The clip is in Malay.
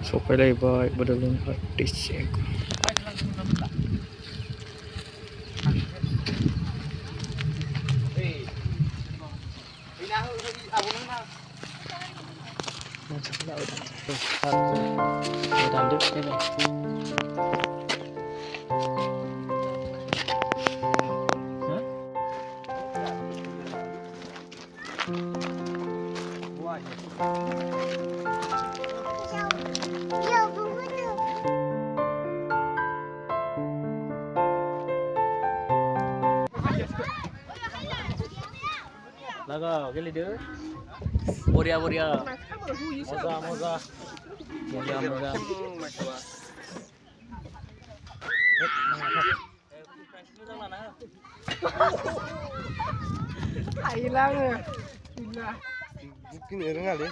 So beraihwibai Bodoland Haritage agro. Masuk laut. Tanduk ini. Laga, geli dia. Boria. Moza. Moza. Hilang ya. Hilang. Mungkin orang kali.